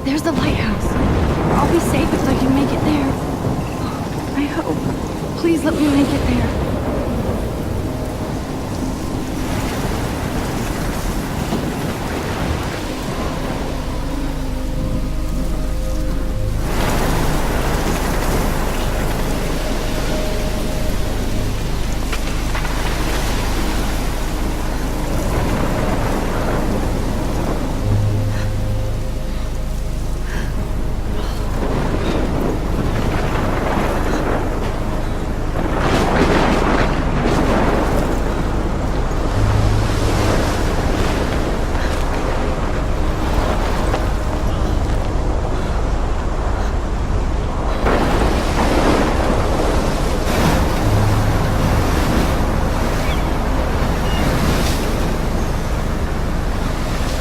There's the lighthouse. I'll be safe if I can make it there. I hope. Please let me make it there.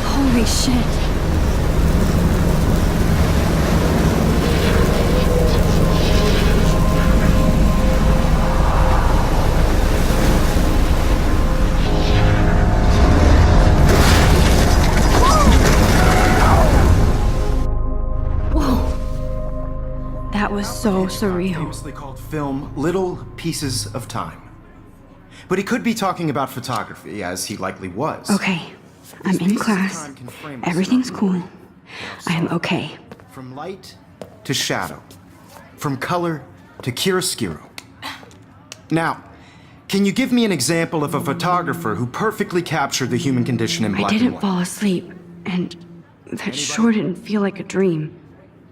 Holy shit. Whoa. That was so surreal. Famously called film Little Pieces of Time. But he could be talking about photography, as he likely was. Okay. I'm in class. Everything's cool. I am okay. From light to shadow. From color to chiaroscuro. Now, can you give me an example of a photographer who perfectly captured the human condition in black and I didn't white? fall asleep, and that sure didn't feel like a dream.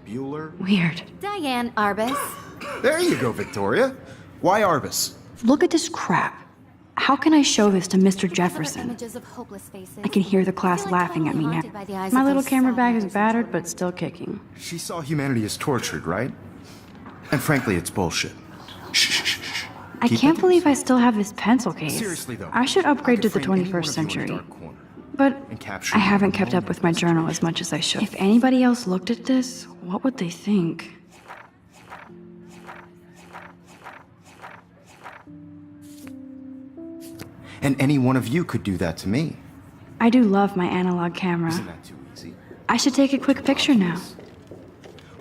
Bueller? Weird. Diane Arbus. There you go, Victoria. Why Arbus? Look at this crap. How can I show this to Mr. Jefferson? Images of hopeless faces. I can hear the class I feel like laughing at me now. haunted by the eyes My of little those camera sad bag is persons. battered, but still kicking. She saw humanity as tortured, right? And frankly, it's bullshit. Shh, shh, shh, shh. I Keep can't it believe I inside. still have this pencil case. Seriously, though. I should I upgrade to could the frame any one 21st of you in a century. dark corner But and capture I you haven't in a kept up moment with of my mystery. journal as much as I should. If anybody else looked at this, what would they think? And any one of you could do that to me. I do love my analog camera. Isn't that too easy? I should take a quick picture now.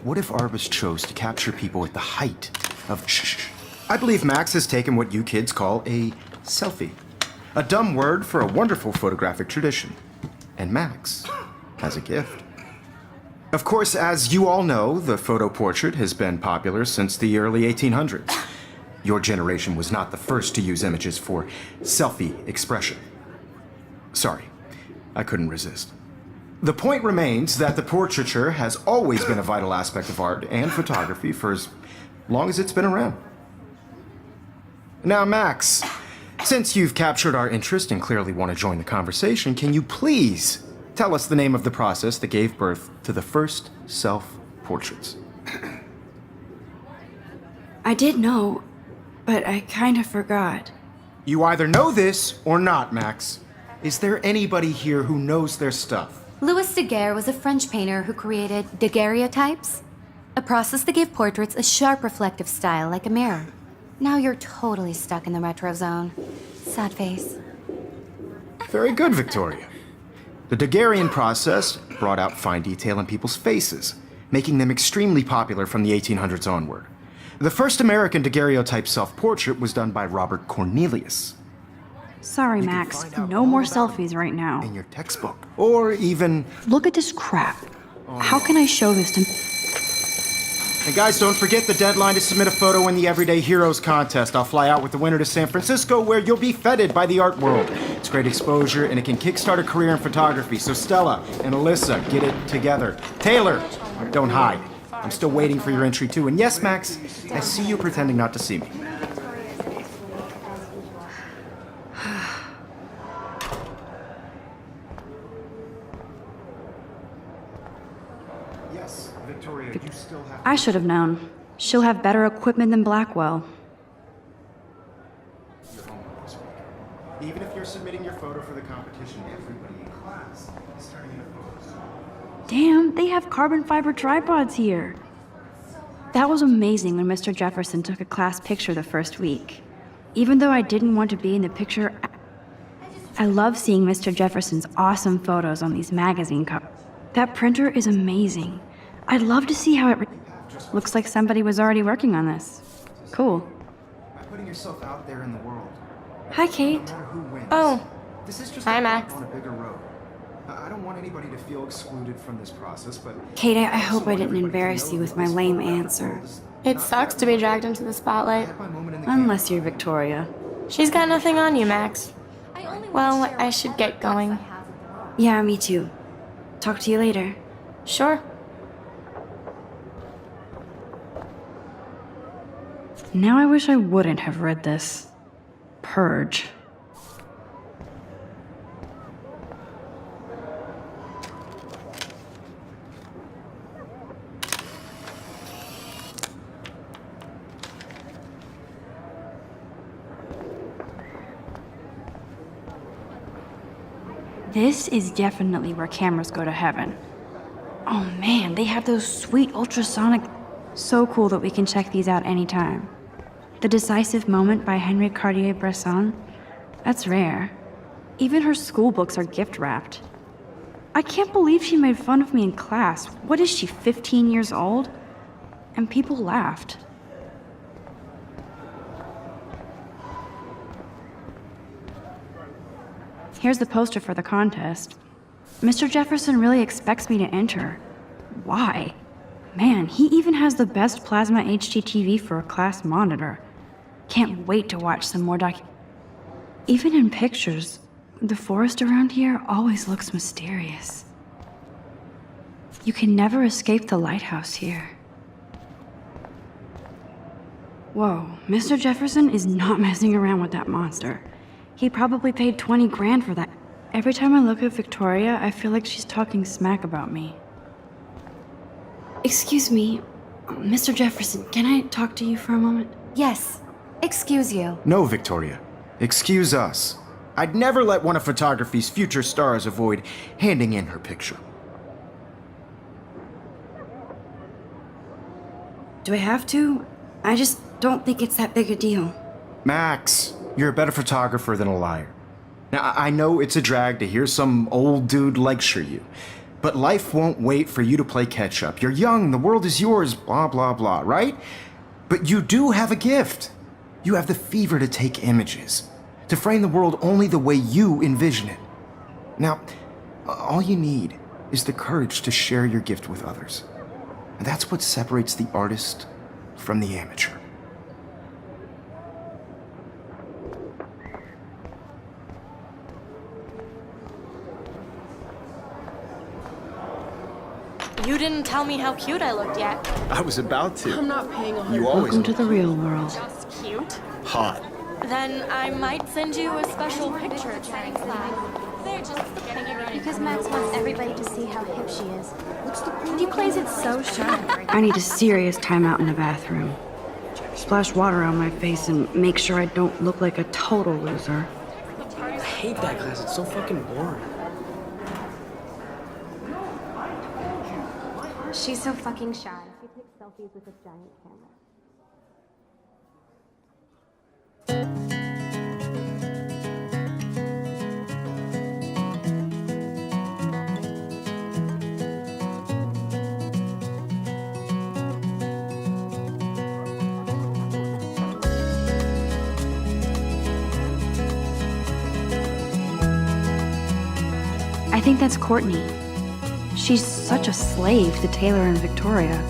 What if Arbus chose to capture people at the height of shh? I believe Max has taken what you kids call a selfie. A dumb word for a wonderful photographic tradition. And Max has a gift. Of course, as you all know, the photo portrait has been popular since the early 1800s. Your generation was not the first to use images for selfie expression. Sorry, I couldn't resist. The point remains that the portraiture has always been a vital aspect of art and photography for as long as it's been around. Now, Max, Since you've captured our interest and clearly want to join the conversation, can you please tell us the name of the process that gave birth to the first self-portraits? I did know, but I kind of forgot. You either know this or not, Max. Is there anybody here who knows their stuff? Louis Daguerre was a French painter who created daguerreotypes, a process that gave portraits a sharp reflective style like a mirror. Now you're totally stuck in the retro zone. Sad face. Very good, Victoria. The Daguerrean process brought out fine detail in people's faces, making them extremely popular from the 1800s onward. The first American daguerreotype self-portrait was done by Robert Cornelius. Sorry, You can Max. find out No all more about selfies right now. in your textbook. Or even... Look at this crap. How can I show this to... And guys, don't forget the deadline to submit a photo in the Everyday Heroes contest. I'll fly out with the winner to San Francisco, where you'll be feted by the art world. It's great exposure, and it can kickstart a career in photography. So Stella and Alyssa, get it together. Taylor, don't hide. I'm still waiting for your entry, too. And yes, Max, I see you pretending not to see me. Yes, Victoria, you still have... I should have known. She'll have better equipment than Blackwell. your homework this week. Even if you're submitting your photo for the competition, everybody in class is turning in photos. Damn, they have carbon fiber tripods here. That was amazing when Mr. Jefferson took a class picture the first week. Even though I didn't want to be in the picture, I love seeing Mr. Jefferson's awesome photos on these magazine covers. That printer is amazing. I'd love to see how it looks like somebody was already working on this. Cool. By putting yourself out there in the world, Hi, Kate. no matter who wins, Oh. this is just Hi, a Max. walk on a bigger road. I don't want anybody to feel excluded from this process, but Kate, I also hope I want didn't everybody to embarrass know you with that my this lame photographic answer. world is It not sucks for to be everyone. dragged into the I spotlight. had my moment in the Unless camera. you're Victoria. She's got nothing on you, Max. Well, I should get going. Yeah, me too. Talk to you later. Sure. Now I wish I wouldn't have read this. Purge. This is definitely where cameras go to heaven. Oh man, they have those sweet ultrasonic... So cool that we can check these out anytime. The Decisive Moment by Henri Cartier-Bresson? That's rare. Even her school books are gift-wrapped. I can't believe she made fun of me in class. What is she, 15 years old? And people laughed. Here's the poster for the contest. Mr. Jefferson really expects me to enter. Why? Man, he even has the best plasma HDTV for a class monitor. Can't wait to watch some more Even in pictures, the forest around here always looks mysterious. You can never escape the lighthouse here. Whoa, Mr. Jefferson is not messing around with that monster. He probably paid 20 grand for that. Every time I look at Victoria, I feel like she's talking smack about me. Excuse me, Mr. Jefferson, can I talk to you for a moment? Yes. Excuse you. No, Victoria. Excuse us. I'd never let one of photography's future stars avoid handing in her picture. Do I have to? I just don't think it's that big a deal. Max, you're a better photographer than a liar. Now, I know it's a drag to hear some old dude lecture you, but life won't wait for you to play catch up. You're young, the world is yours, blah, blah, blah, right? But you do have a gift. You have the fever to take images, to frame the world only the way you envision it. Now, all you need is the courage to share your gift with others. And that's what separates the artist from the amateur. You didn't tell me how cute I looked yet. I was about to. I'm not paying 100. You always Welcome to the real world. Just cute? hot. Then I might send you a special picture during class. They're just getting you ready. Because Max wants everybody to see how hip she is. What's the point? He plays it so shy. I need a serious timeout in the bathroom. Splash water on my face and make sure I don't look like a total loser. I hate that class. It's so fucking boring. She's so fucking shy. She takes selfies with a giant camera. I think that's Courtney. She's such a slave to Taylor and Victoria.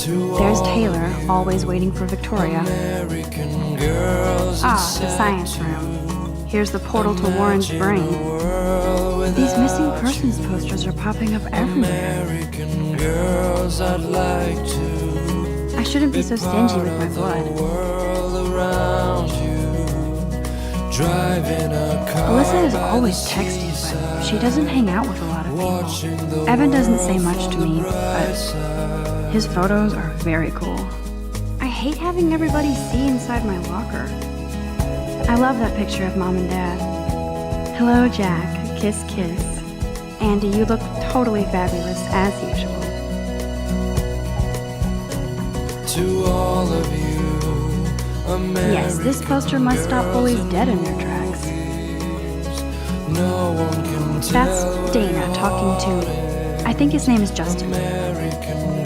There's Taylor, always waiting for Victoria. Ah, the science room. Here's the portal to Warren's brain. These missing persons posters are popping up everywhere. I shouldn't be so stingy with my blood. Alyssa is always texting, but she doesn't hang out with a lot of people. Evan doesn't say much to me, but his photos are very cool. I hate having everybody see inside my locker. I love that picture of Mom and Dad. Hello, Jack. Kiss, kiss. Andy, you look totally fabulous, as usual. To all of you, American Yes, this poster must stop bullies dead in their tracks. No one can That's tell Dana talking to, I think his name is Justin.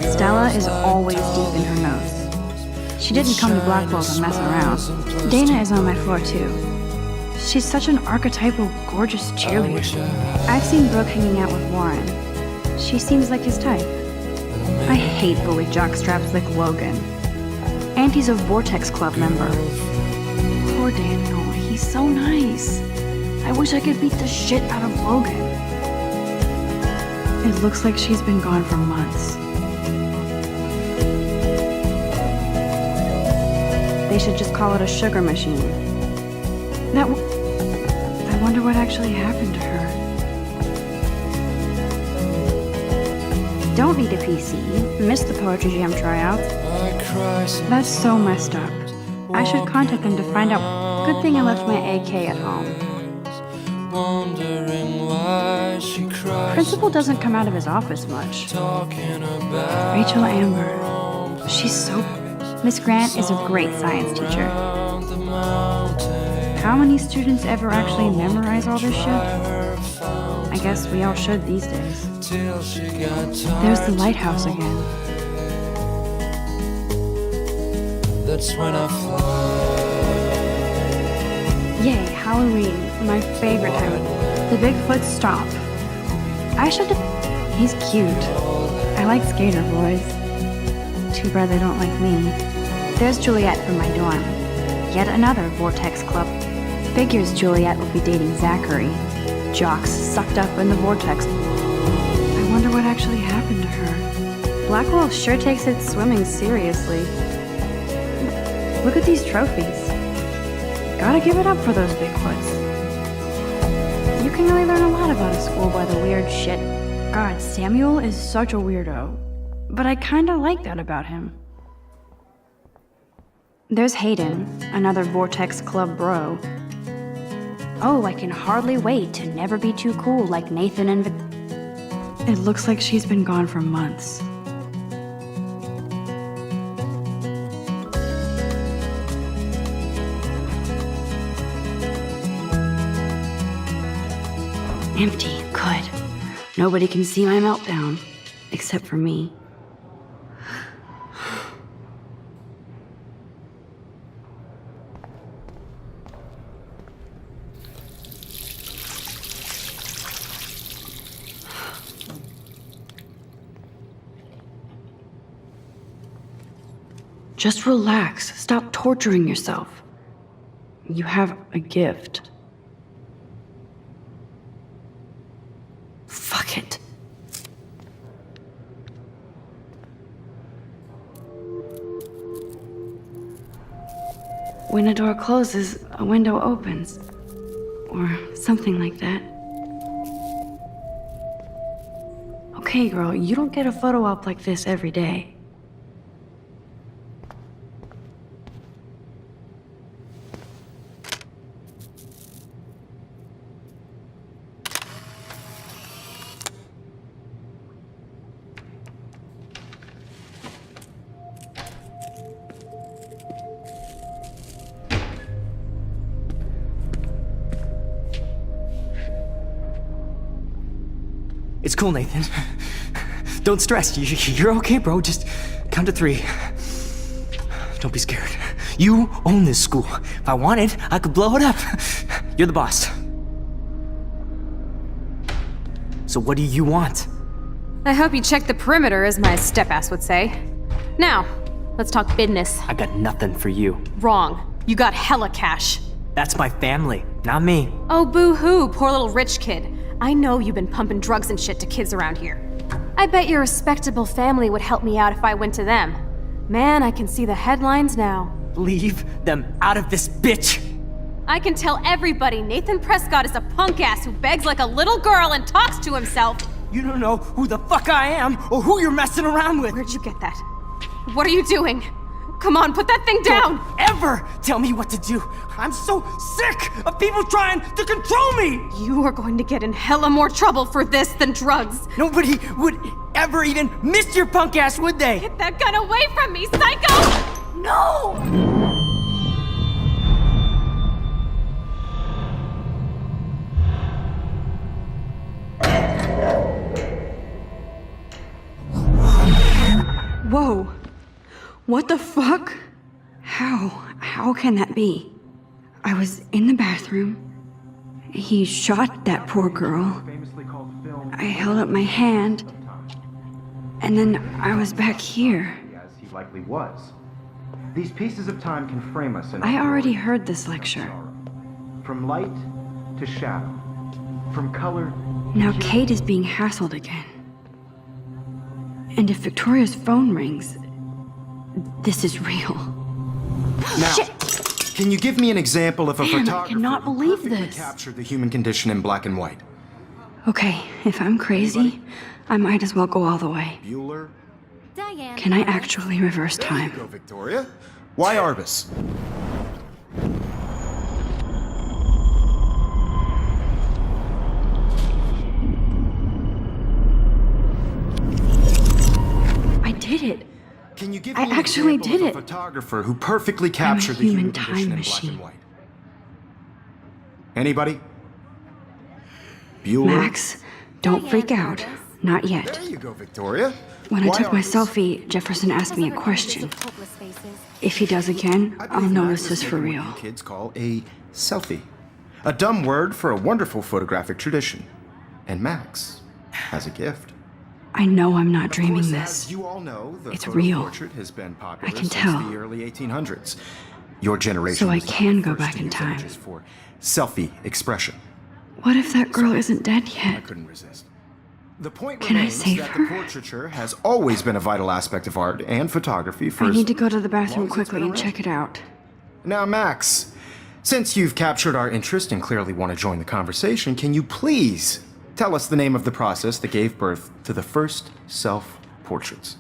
Stella is always deep in her nose. She didn't come to Blackwell to mess around. Dana is on my floor too. She's such an archetypal, gorgeous cheerleader. I've seen Brooke hanging out with Warren. She seems like his type. I hate bully jockstraps like Logan. And he's a Vortex Club member. Poor Daniel, he's so nice. I wish I could beat the shit out of Logan. It looks like she's been gone for months. They should just call it a sugar machine. I wonder what actually happened to her. Don't need a PC. Missed the Poetry Jam tryouts. That's so messed up. I should contact them to find out. Good thing I left my AK at home. Principal doesn't come out of his office much. Rachel Amber. She's so... Miss Grant is a great science teacher. How many students ever actually memorize all this shit? I guess we all should these days. There's the lighthouse again. That's when I fly. Yay, Halloween, my favorite time. The Bigfoot stomp. I should have... He's cute. I like skater boys. Too bad they don't like me. There's Juliet from my dorm. Yet another Vortex Club. Figures Juliet will be dating Zachary. Jocks sucked up in the Vortex. I wonder what actually happened to her. Blackwell sure takes its swimming seriously. Look at these trophies. Gotta give it up for those Bigfoots. You can really learn a lot about a school by the weird shit. God, Samuel is such a weirdo. But I kinda like that about him. There's Hayden, another Vortex Club bro. Oh, I can hardly wait to never be too cool like Nathan and It looks like she's been gone for months. Empty, good. Nobody can see my meltdown, except for me. Just relax. Stop torturing yourself. You have a gift. Fuck it. When a door closes, a window opens. Or something like that. Okay, girl, you don't get a photo op like this every day. It's cool, Nathan. Don't stress. You're okay, bro. Just count to 3. Don't be scared. You own this school. If I wanted, I could blow it up. You're the boss. So what do you want? I hope you checked the perimeter, as my step-ass would say. Now, let's talk business. I got nothing for you. Wrong. You got hella cash. That's my family, not me. Oh, boo-hoo, poor little rich kid. I know you've been pumping drugs and shit to kids around here. I bet your respectable family would help me out if I went to them. Man, I can see the headlines now. Leave them out of this bitch! I can tell everybody Nathan Prescott is a punk ass who begs like a little girl and talks to himself. You don't know who the fuck I am or who you're messing around with. Where'd you get that? What are you doing? Come on, put that thing down! Don't ever tell me what to do. I'm so sick of people trying to control me. You are going to get in hella more trouble for this than drugs. Nobody would ever even miss your punk ass, would they? Get that gun away from me, psycho! No! Whoa. What the fuck? How can that be? I was in the bathroom. He shot that poor girl. I held up my hand. And then I was back here. As he likely was. These pieces of time can frame us in I already heard this lecture. From light to shadow. From color. Now Kate is being hassled again. And if Victoria's phone rings, this is real. Now, can you give me an example of a Man, I photographer cannot who believe perfectly this. captured the human condition in black and white? Okay, if I'm crazy, I might as well go all the way. Bueller? Diane. Can I actually reverse There you time? go, Victoria. Why Arbus? I did it. Can you give I me an actually example did of a it. photographer who perfectly captured the human human time condition in black machine. and white? Anybody? Bueller? Max, don't freak out. Not yet. There you go, Victoria. When I Why took my Arbus? selfie, Jefferson asked me a question. If he does again, I I'll believe know Max this has is for taken real. what you kids call a selfie. A dumb word for a wonderful photographic tradition. And Max has a gift. I know I'm not Of dreaming course, this. As you all know, the It's photo real. portrait has been popular I can since tell. the early 1800s. Your generation So I was not can the go first back to in use time. images for selfie expression. What if that girl isn't dead I yet? couldn't resist. The point Can I remains save that her? the portraiture has always been a vital aspect of art and photography for I as need to go to the long bathroom as it's quickly been and around. check it out. Now, Max, since you've captured our interest and clearly want to join the conversation, can you please tell us the name of the process that gave birth to the first self-portraits?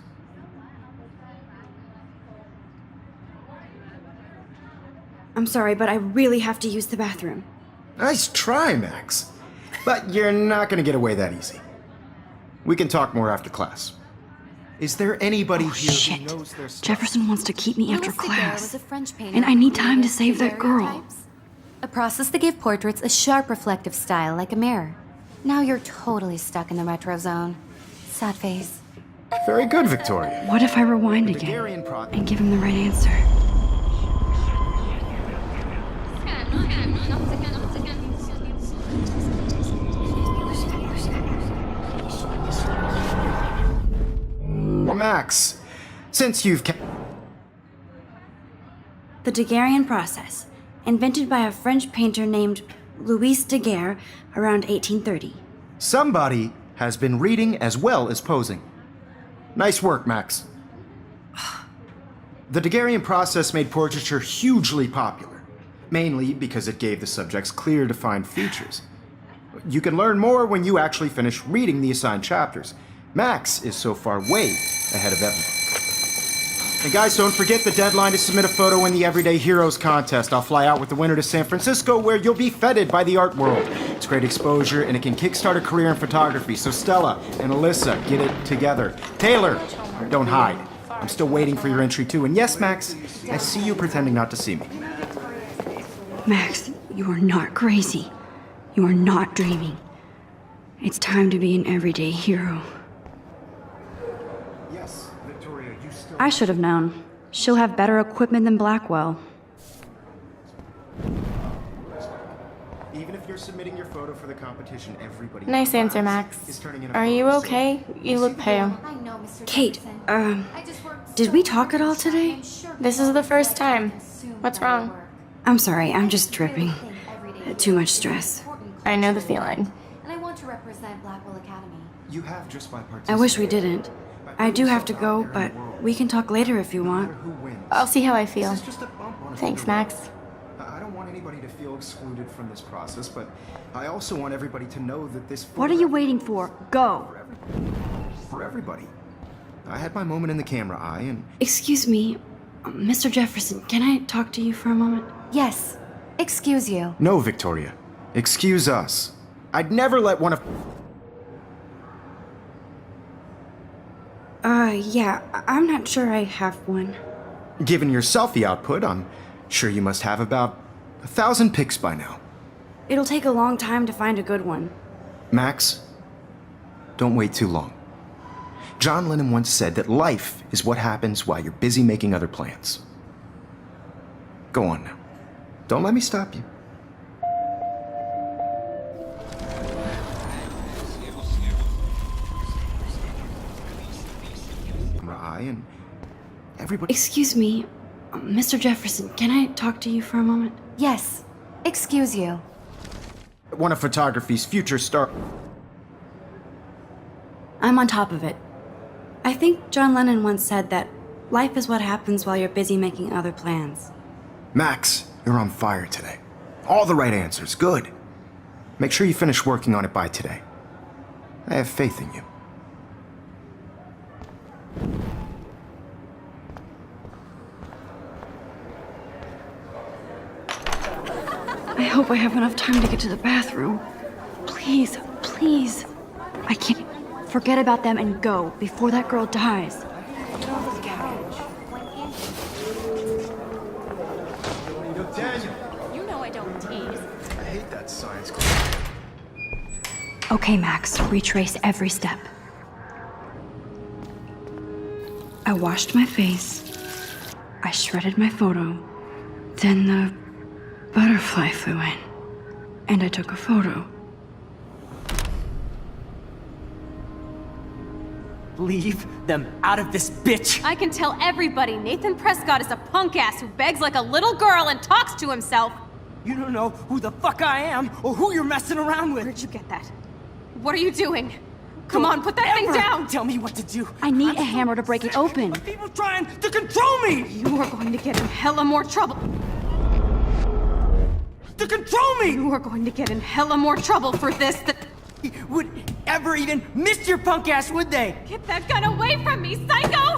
I'm sorry, but I really have to use the bathroom. Nice try, Max. But you're not going to get away that easy. We can talk more after class. Is there anybody Oh, here shit. who knows their stuff? Jefferson wants to keep me after Louis Daguerre class. was a French painter And I who need time to created save that girl. daguerreotypes, a process that gave portraits a sharp reflective style like a mirror. Now you're totally stuck in the retro zone. Sad face. Very good, Victoria. What if I rewind Daguerrean again pro- and give him the right answer? Well, Max, since you've The Daguerrean process, invented by a French painter named Louis Daguerre around 1830. somebody has been reading as well as posing. Nice work, Max. The Daguerrean process made portraiture hugely popular, mainly because it gave the subjects clear, defined features. You can learn more when you actually finish reading the assigned chapters. Max is so far way ahead of everyone. And guys, don't forget the deadline to submit a photo in the Everyday Heroes contest. I'll fly out with the winner to San Francisco, where you'll be feted by the art world. It's great exposure, and it can kickstart a career in photography. So Stella and Alyssa, get it together. Taylor, don't hide. I'm still waiting for your entry too. And yes, Max, I see you pretending not to see me. Max, you are not crazy. You are not dreaming. It's time to be an everyday hero. Yes, Victoria, you still... I should have known. She'll have better equipment than Blackwell. Even if you're submitting your photo for the competition, everybody... Nice answer, Max. Are you okay? You look pale. I know, Mr. Kate, Davidson. I just worked did so we talk at all hard. today? I'm sure This is the first time. What's wrong? I'm sorry, I'm just tripping. Too much stress. I know the feeling. And I want to represent Blackwell Academy. You have just by participating. I wish we didn't. I do have to go, but we can talk later if you want. Who wins? I'll see how I feel. This is just a bump on a Thanks, finger road. Max. I don't want anybody to feel excluded from this process, but I also want everybody to know that this... What are you waiting for? Go! For everybody. I had my moment in the camera eye, and... Excuse me, Mr. Jefferson, can I talk to you for a moment? Yes. Excuse you. No, Victoria. Excuse us. I'd never let one of... Yeah, I'm not sure I have one. Given your selfie output, I'm sure you must have about 1,000 pics by now. It'll take a long time to find a good one. Max, don't wait too long. John Lennon once said that life is what happens while you're busy making other plans. Go on now. Don't let me stop you. And everybody... Excuse me, Mr. Jefferson, can I talk to you for a moment? Yes. Excuse you. One of photography's future star... I'm on top of it. I think John Lennon once said that life is what happens while you're busy making other plans. Max, you're on fire today. All the right answers. Good. Make sure you finish working on it by today. I have faith in you. I hope I have enough time to get to the bathroom. Please, please. I can't forget about them and go before that girl dies. Daniel, You know I don't tease. I hate that science class. Okay, Max, retrace every step. I washed my face. I shredded my photo. Then the butterfly flew in. And I took a photo. Leave them out of this bitch! I can tell everybody Nathan Prescott is a punk ass who begs like a little girl and talks to himself. You don't know who the fuck I am or who you're messing around with! Where'd you get that? What are you doing? Come on, put that thing Ever down! Tell me what to do! I need I'm a hammer to break it open. of people trying to control me! You are going to get in hella more trouble. To control me! You are going to get in hella more trouble for this than... Would ever even miss your punk ass, would they? Get that gun away from me, psycho!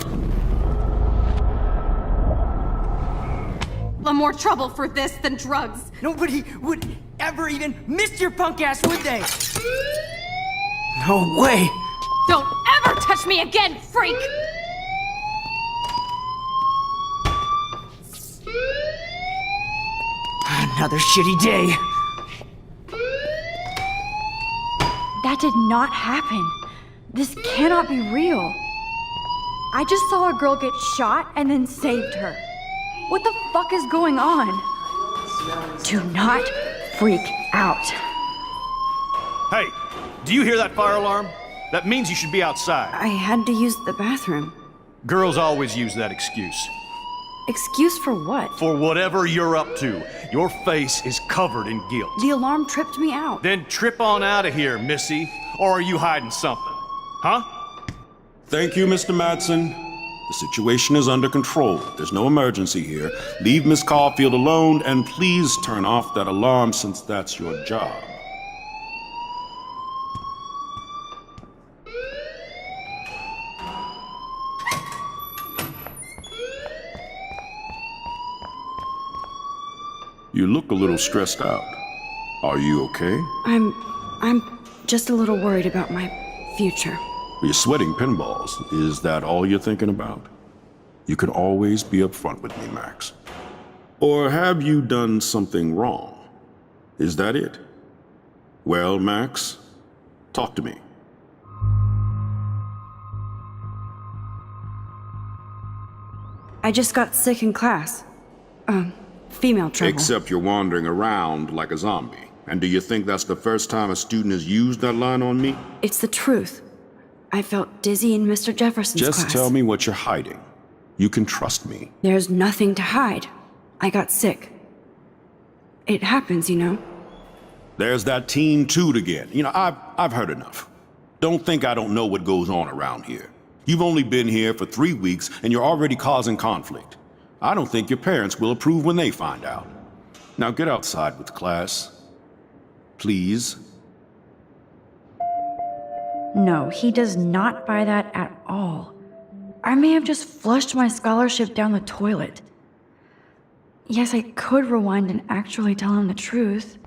More trouble for this than drugs. Nobody would ever even miss your punk ass, would they? No way! Don't ever touch me again, freak! Another shitty day. That did not happen. This cannot be real. I just saw a girl get shot and then saved her. What the fuck is going on? Do not freak out. Hey, do you hear that fire alarm? That means you should be outside. I had to use the bathroom. Girls always use that excuse. Excuse for what? For whatever you're up to, your face is covered in guilt. The alarm tripped me out. Then trip on out of here, Missy. Or are you hiding something? Huh? Thank you, Mr. Madsen. The situation is under control. There's no emergency here. Leave Miss Caulfield alone, and please turn off that alarm since that's your job. You look a little stressed out. Are you okay? I'm just a little worried about my future. You're sweating pinballs. Is that all you're thinking about? You can always be upfront with me, Max. Or have you done something wrong? Is that it? Well, Max, talk to me. I just got sick in class. Female trouble. Except you're wandering around like a zombie. And do you think that's the first time a student has used that line on me? It's the truth. I felt dizzy in Mr. Jefferson's class. Just tell me what you're hiding. You can trust me. There's nothing to hide. I got sick. It happens, you know. There's that teen toot again. You know, I've heard enough. Don't think I don't know what goes on around here. You've only been here for 3 weeks and you're already causing conflict. I don't think your parents will approve when they find out. Now get outside with class. Please. No, he does not buy that at all. I may have just flushed my scholarship down the toilet. Yes, I could rewind and actually tell him the truth.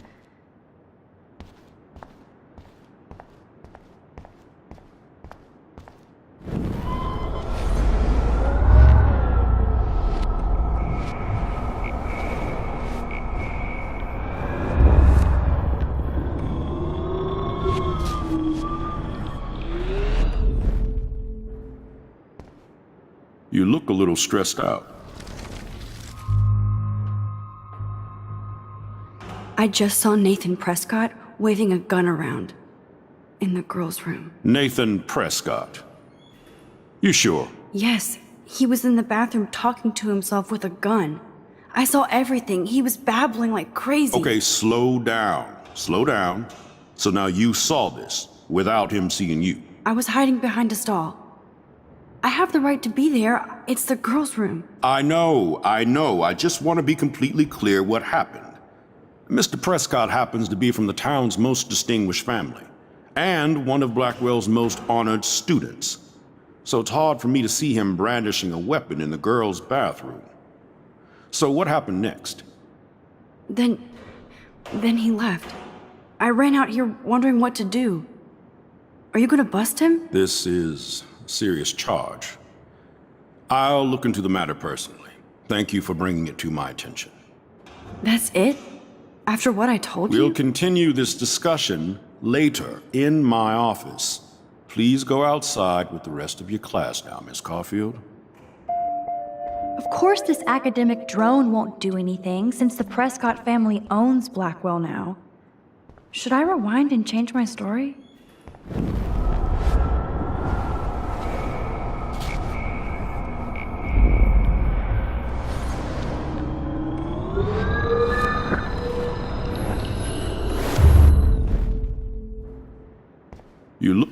You look a little stressed out. I just saw Nathan Prescott waving a gun around in the girls' room. Nathan Prescott. You sure? Yes, he was in the bathroom talking to himself with a gun. I saw everything. He was babbling like crazy. Okay, slow down. Slow down. So now you saw this without him seeing you. I was hiding behind a stall. I have the right to be there. It's the girls' room. I know. I just want to be completely clear what happened. Mr. Prescott happens to be from the town's most distinguished family, and one of Blackwell's most honored students. So it's hard for me to see him brandishing a weapon in the girls' bathroom. So what happened next? Then he left. I ran out here wondering what to do. Are you gonna bust him? This is a serious charge. I'll look into the matter personally. Thank you for bringing it to my attention. That's it? After what I told you? We'll continue this discussion later in my office. Please go outside with the rest of your class now, Miss Caulfield. Of course this academic drone won't do anything since the Prescott family owns Blackwell now. Should I rewind and change my story? You look...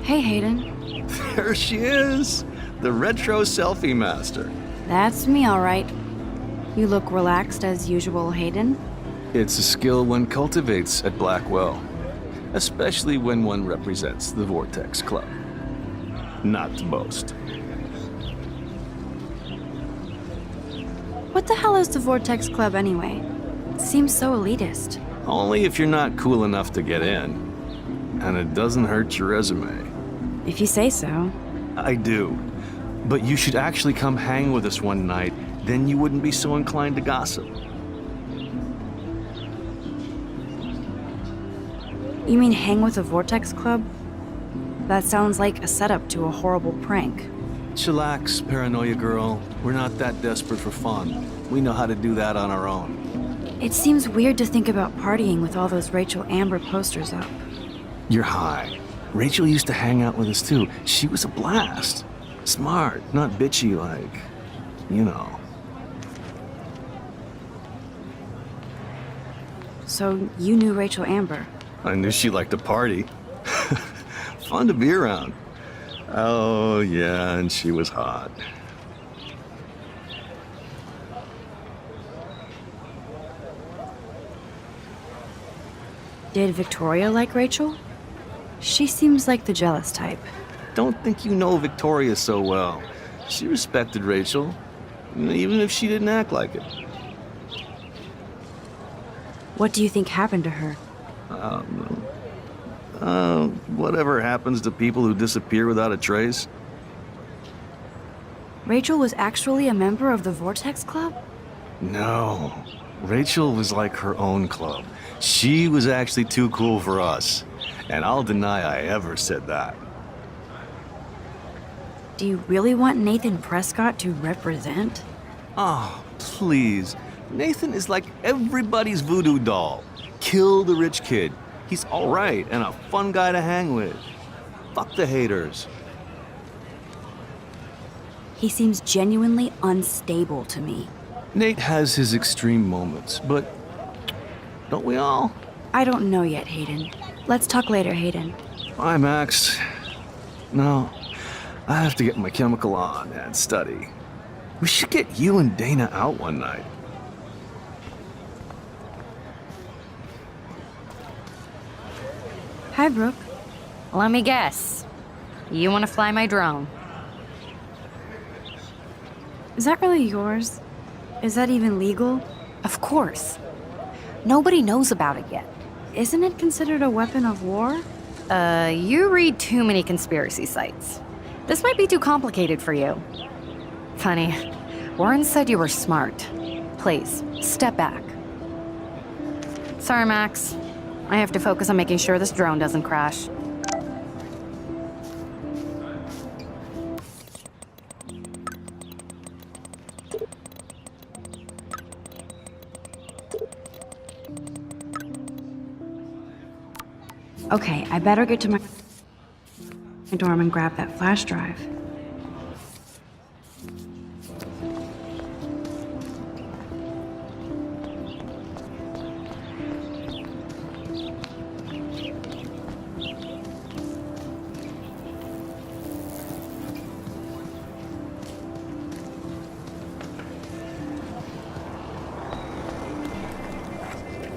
Hey, Hayden. There she is! The retro selfie master. That's me, all right. You look relaxed as usual, Hayden. It's a skill one cultivates at Blackwell, especially when one represents the Vortex Club. Not to boast. What the hell is the Vortex Club anyway? It seems so elitist. Only if you're not cool enough to get in. And it doesn't hurt your resume. If you say so. I do. But you should actually come hang with us one night, then you wouldn't be so inclined to gossip. You mean hang with the Vortex Club? That sounds like a setup to a horrible prank. Chillax, paranoia girl. We're not that desperate for fun. We know how to do that on our own. It seems weird to think about partying with all those Rachel Amber posters up. You're high. Rachel used to hang out with us too. She was a blast. Smart, not bitchy like, you know. So you knew Rachel Amber? I knew she liked to party. Fun to be around. Oh, yeah, and she was hot. Did Victoria like Rachel? She seems like the jealous type. Don't think you know Victoria so well. She respected Rachel, even if she didn't act like it. What do you think happened to her? Whatever happens to people who disappear without a trace. Rachel was actually a member of the Vortex Club? No. Rachel was like her own club. She was actually too cool for us. And I'll deny I ever said that. Do you really want Nathan Prescott to represent? Oh, please. Nathan is like everybody's voodoo doll. Kill the rich kid. He's all right and a fun guy to hang with. Fuck the haters. He seems genuinely unstable to me. Nate has his extreme moments, but don't we all? I don't know yet, Hayden. Let's talk later, Hayden. Bye, Max. No, I have to get my chemical on and study. We should get you and Dana out one night. Hi, Brooke. Let me guess. You want to fly my drone? Is that really yours? Is that even legal? Of course. Nobody knows about it yet. Isn't it considered a weapon of war? You read too many conspiracy sites. This might be too complicated for you. Funny, Warren said you were smart. Please, step back. Sorry, Max. I have to focus on making sure this drone doesn't crash. Okay, I better get to my dorm and grab that flash drive.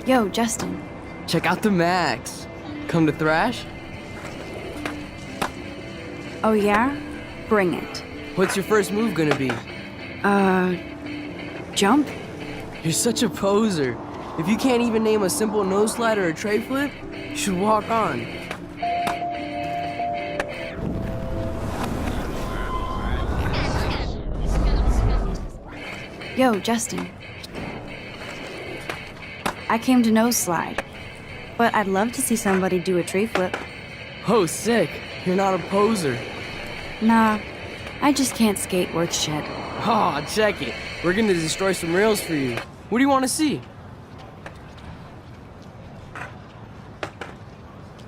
Yo, Justin. Check out the Max. Come to thrash? Oh yeah? Bring it. What's your first move gonna be? Jump? You're such a poser. If you can't even name a simple nose slide or a tray flip, you should walk on. Yo, Justin. I came to nose slide, but I'd love to see somebody do a tree flip. Oh, sick. You're not a poser. Nah, I just can't skate worth shit. Aw, check it. We're gonna destroy some rails for you. What do you want to see?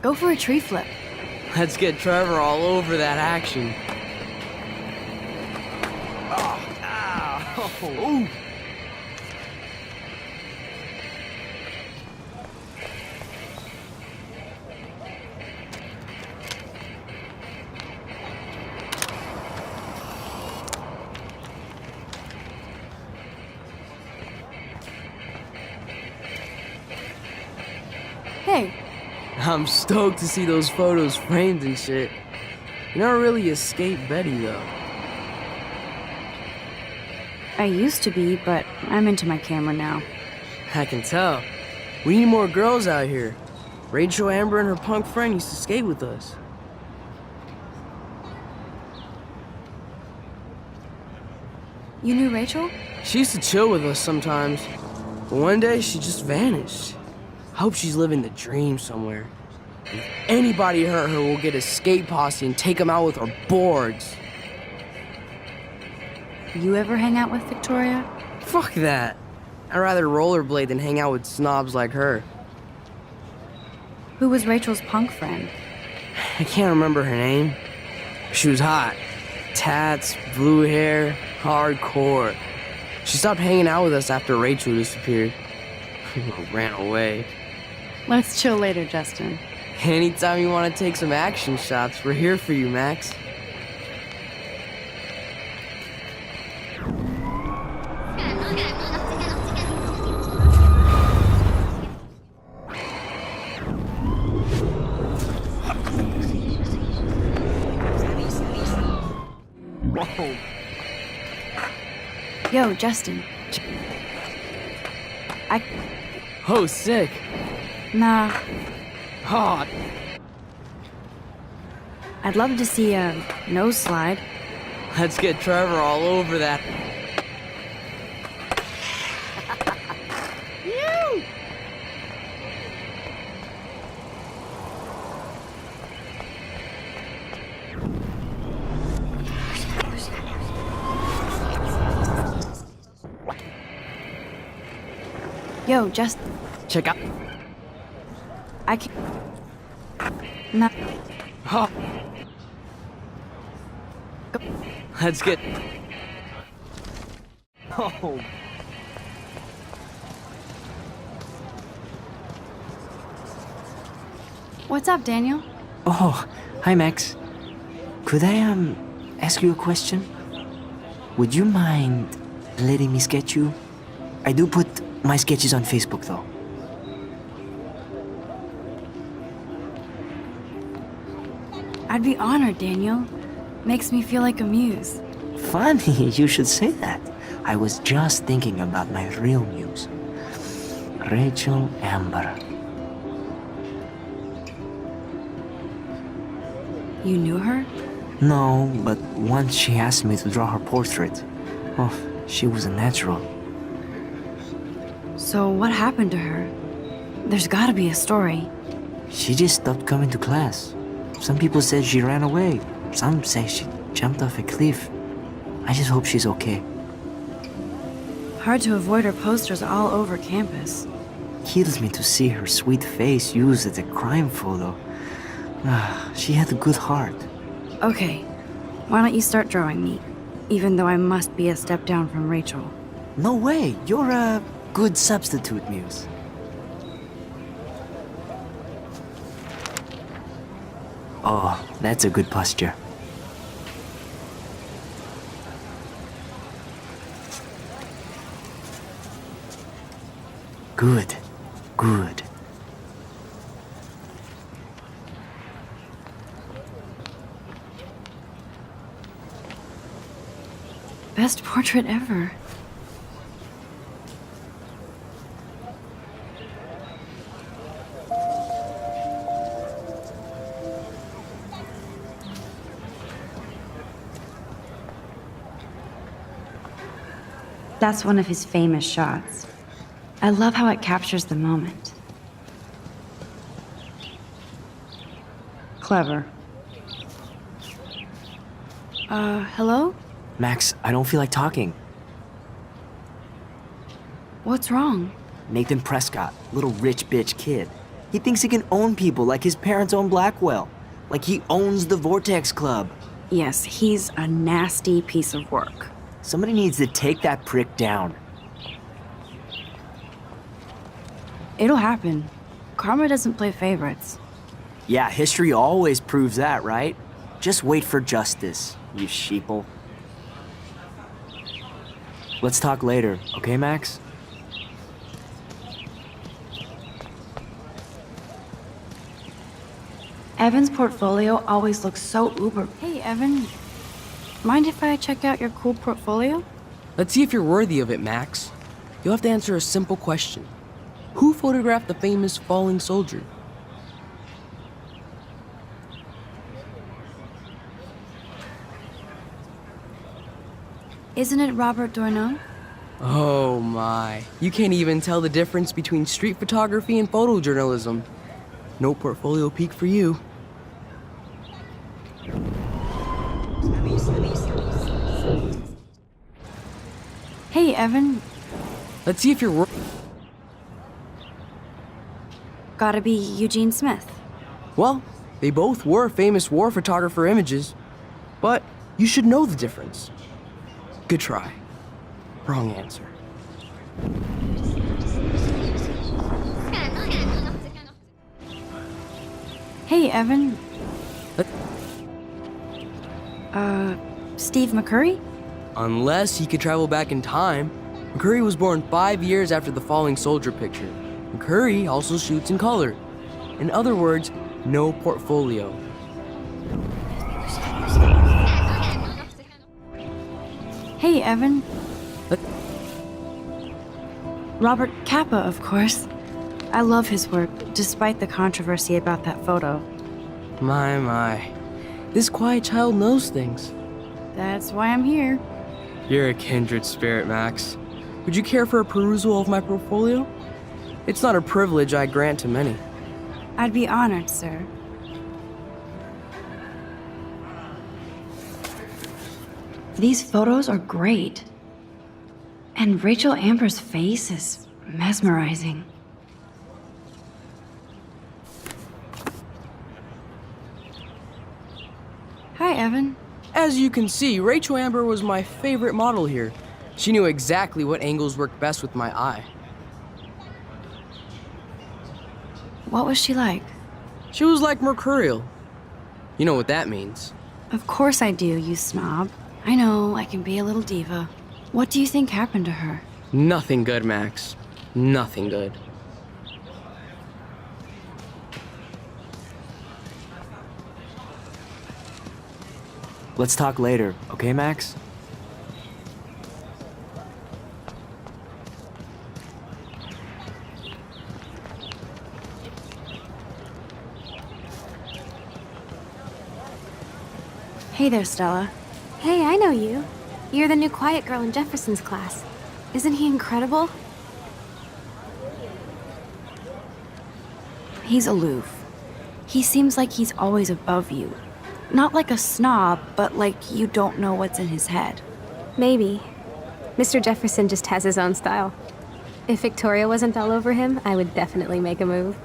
Go for a tree flip. Let's get Trevor all over that action. Oh. Hey, I'm stoked to see those photos framed and shit. You're not really a skate Betty, though. I used to be, but I'm into my camera now. I can tell. We need more girls out here. Rachel Amber and her punk friend used to skate with us. You knew Rachel? She used to chill with us sometimes. But one day, she just vanished. I hope she's living the dream somewhere. If anybody hurt her, we'll get a skate posse and take them out with our boards. You ever hang out with Victoria? Fuck that. I'd rather rollerblade than hang out with snobs like her. Who was Rachel's punk friend? I can't remember her name. She was hot. Tats, blue hair, hardcore. She stopped hanging out with us after Rachel disappeared. Ran away. Let's chill later, Justin. Anytime you want to take some action shots, we're here for you, Max. Whoa. Yo, Justin. Oh, sick. Nah, Hot. I'd love to see a nose slide. Let's get Trevor all over that. Yo, just Check out. I can't. Nah, Oh. Let's get. Oh. what's up, Daniel? Oh, hi, Max. Could I, ask you a question? Would you mind letting me sketch you? I do put my sketches on Facebook, though. I'd be honored, Daniel. Makes me feel like a muse. Funny, you should say that. I was just thinking about my real muse. Rachel Amber. You knew her? No, but once she asked me to draw her portrait. Oh, she was a natural. So what happened to her? There's gotta be a story. She just stopped coming to class. Some people said she ran away. Some say she jumped off a cliff. I just hope she's okay. Hard to avoid her posters all over campus. Kills me to see her sweet face used as a crime photo. She had a good heart. Okay, why don't you start drawing me? Even though I must be a step down from Rachel. No way, you're a good substitute muse. Oh, that's a good posture. Good, good. Best portrait ever. That's one of his famous shots. I love how it captures the moment. Clever. Hello? Max, I don't feel like talking. What's wrong? Nathan Prescott, little rich bitch kid. He thinks he can own people like his parents own Blackwell. Like he owns the Vortex Club. Yes, he's a nasty piece of work. Somebody needs to take that prick down. It'll happen. Karma doesn't play favorites. Yeah, history always proves that, right? Just wait for justice, you sheeple. Let's talk later, okay, Max? Evan's portfolio always looks so uber. Hey, Evan. Mind if I check out your cool portfolio? Let's see if you're worthy of it, Max. You'll have to answer a simple question. Who photographed the famous falling soldier? Isn't it Robert Doisneau? Oh my. You can't even tell the difference between street photography and photojournalism. No portfolio peak for you. Hey, Evan. Let's see if you're Gotta be Eugene Smith. Well, they both were famous war photographer images, but you should know the difference. Good try. Wrong answer. Hey, Evan. Let- Steve McCurry? Unless he could travel back in time. McCurry was born 5 years after the falling soldier picture. McCurry also shoots in color. In other words, no portfolio. Hey, Evan. Let- Robert Capa, of course. I love his work, despite the controversy about that photo. My. This quiet child knows things. That's why I'm here. You're a kindred spirit, Max. Would you care for a perusal of my portfolio? It's not a privilege I grant to many. I'd be honored, sir. These photos are great. And Rachel Amber's face is mesmerizing. Hi, Evan. As you can see, Rachel Amber was my favorite model here. She knew exactly what angles worked best with my eye. What was she like? She was like mercurial. You know what that means. Of course I do, you snob. I know, I can be a little diva. What do you think happened to her? Nothing good, Max. Nothing good. Let's talk later, okay, Max? Hey there, Stella. Hey, I know you. You're the new quiet girl in Jefferson's class. Isn't he incredible? He's aloof. He seems like he's always above you. Not like a snob, but like you don't know what's in his head. Maybe. Mr. Jefferson just has his own style. If Victoria wasn't all over him, I would definitely make a move.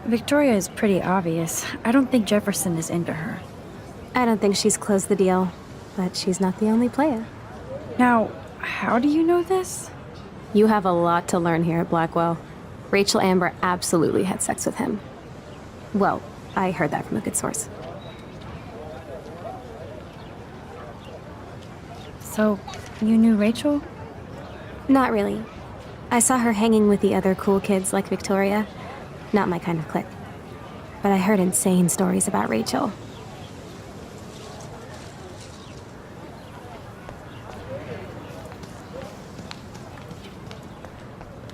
Victoria is pretty obvious. I don't think Jefferson is into her. I don't think she's closed the deal, but she's not the only player. Now, how do you know this? You have a lot to learn here at Blackwell. Rachel Amber absolutely had sex with him. Well, I heard that from a good source. So, you knew Rachel? Not really. I saw her hanging with the other cool kids like Victoria. Not my kind of clique. But I heard insane stories about Rachel.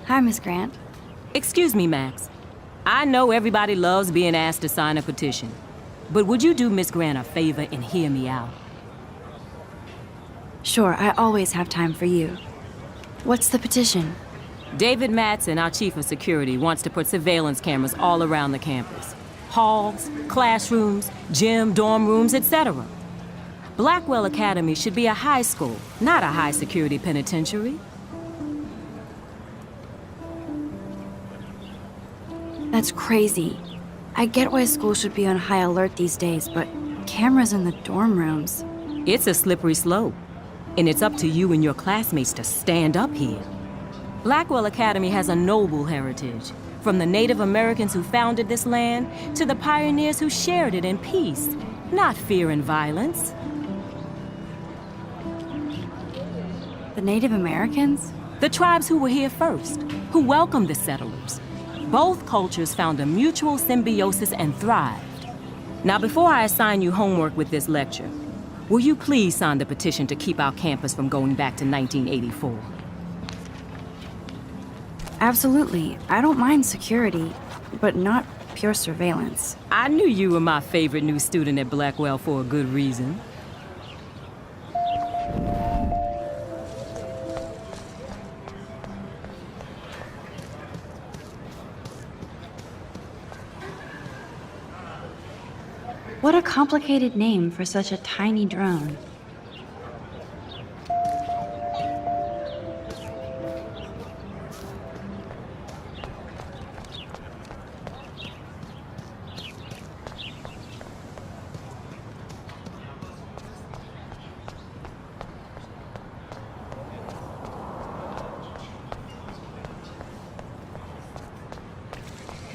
Hi, Miss Grant. Excuse me, Max. I know everybody loves being asked to sign a petition. But would you do Miss Grant a favor and hear me out? Sure, I always have time for you. What's the petition? David Matson, our chief of security, wants to put surveillance cameras all around the campus. Halls, classrooms, gym, dorm rooms, etc. Blackwell Academy should be a high school, not a high-security penitentiary. That's crazy. I get why school should be on high alert these days, but cameras in the dorm rooms. It's a slippery slope, and it's up to you and your classmates to stand up here. Blackwell Academy has a noble heritage, from the Native Americans who founded this land to the pioneers who shared it in peace, not fear and violence. The Native Americans? The tribes who were here first, who welcomed the settlers. Both cultures found a mutual symbiosis and thrived. Now, before I assign you homework with this lecture, will you please sign the petition to keep our campus from going back to 1984? Absolutely. I don't mind security, but not pure surveillance. I knew you were my favorite new student at Blackwell for a good reason. What a complicated name for such a tiny drone.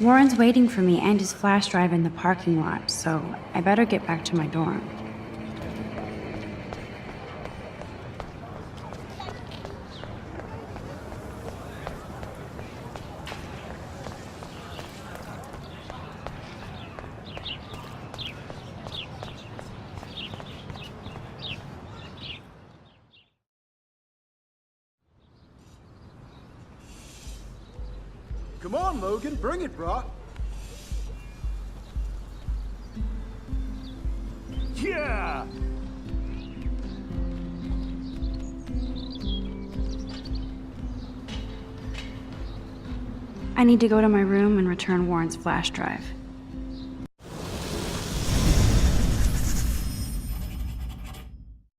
Warren's waiting for me and his flash drive in the parking lot, so I better get back to my dorm. Come on, Logan, bring it, brah. Yeah! I need to go to my room and return Warren's flash drive.